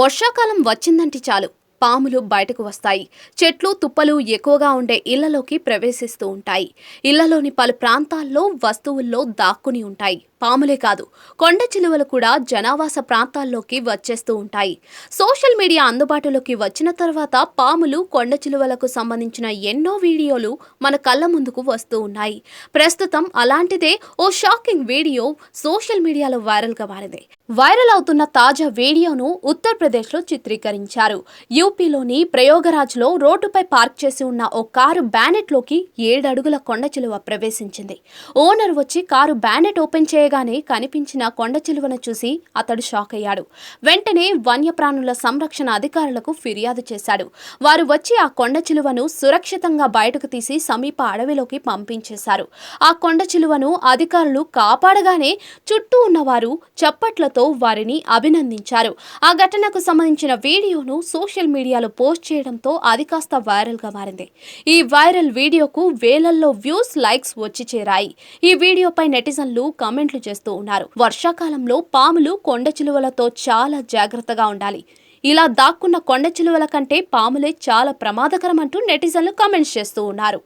వర్షాకాలం వచ్చిందంటే చాలు పాములు బయటకు వస్తాయి. చెట్లు తుప్పలు ఎక్కువగా ఉండే ఇళ్లలోకి ప్రవేశిస్తూ ఉంటాయి. ఇళ్లలోని పలు ప్రాంతాల్లో వస్తువుల్లో దాక్కుని ఉంటాయి. పాములే కాదు, కొండ చిలువలు కూడా జనావాస ప్రాంతాల్లోకి వచ్చేస్తూ ఉంటాయి. సోషల్ మీడియా అందుబాటులోకి వచ్చిన తర్వాత పాములు, కొండ చిలువలకు సంబంధించిన ఎన్నో వీడియోలు మన కళ్ళ ముందుకు వస్తూ ఉన్నాయి. ప్రస్తుతం అలాంటిదే ఓ షాకింగ్ వీడియో సోషల్ మీడియాలో వైరల్గా మారింది. వైరల్ అవుతున్న తాజా వీడియోను ఉత్తరప్రదేశ్లో చిత్రీకరించారు. యూపీలోని ప్రయోగరాజ్లో రోడ్డుపై పార్క్ చేసి ఉన్న ఓ కారు బ్యానెట్లోకి 7 అడుగుల కొండ చిలువ ప్రవేశించింది. ఓనర్ వచ్చి కారు బ్యానెట్ ఓపెన్ చేయగానే కనిపించిన కొండ చిలువను చూసి అతడు షాక్ అయ్యాడు. వెంటనే వన్యప్రాణుల సంరక్షణ అధికారులకు ఫిర్యాదు చేశాడు. వారు వచ్చి ఆ కొండ చిలువను సురక్షితంగా బయటకు తీసి సమీప అడవిలోకి పంపించేశారు. ఆ కొండ చిలువను అధికారులు కాపాడగానే చుట్టూ ఉన్నవారు చప్పట్లతో వారిని అభినందించారు. ఆ ఘటనకు సంబంధించిన వీడియోను సోషల్ మీడియాలో పోస్ట్ చేయడంతో అది కాస్త వైరల్ గా మారింది. ఈ వైరల్ వీడియోకు వేలల్లో వ్యూస్, లైక్స్ వచ్చి చేరాయి. ఈ వీడియోపై నెటిజన్లు కామెంట్లు చేస్తూ ఉన్నారు. వర్షాకాలంలో పాములు, కొండ చిలువలతో చాలా జాగ్రత్తగా ఉండాలి. ఇలా దాక్కున్న కొండ చిలువల కంటే పాములే చాలా ప్రమాదకరం అంటూ నెటిజన్లు కామెంట్స్ చేస్తూ ఉన్నారు.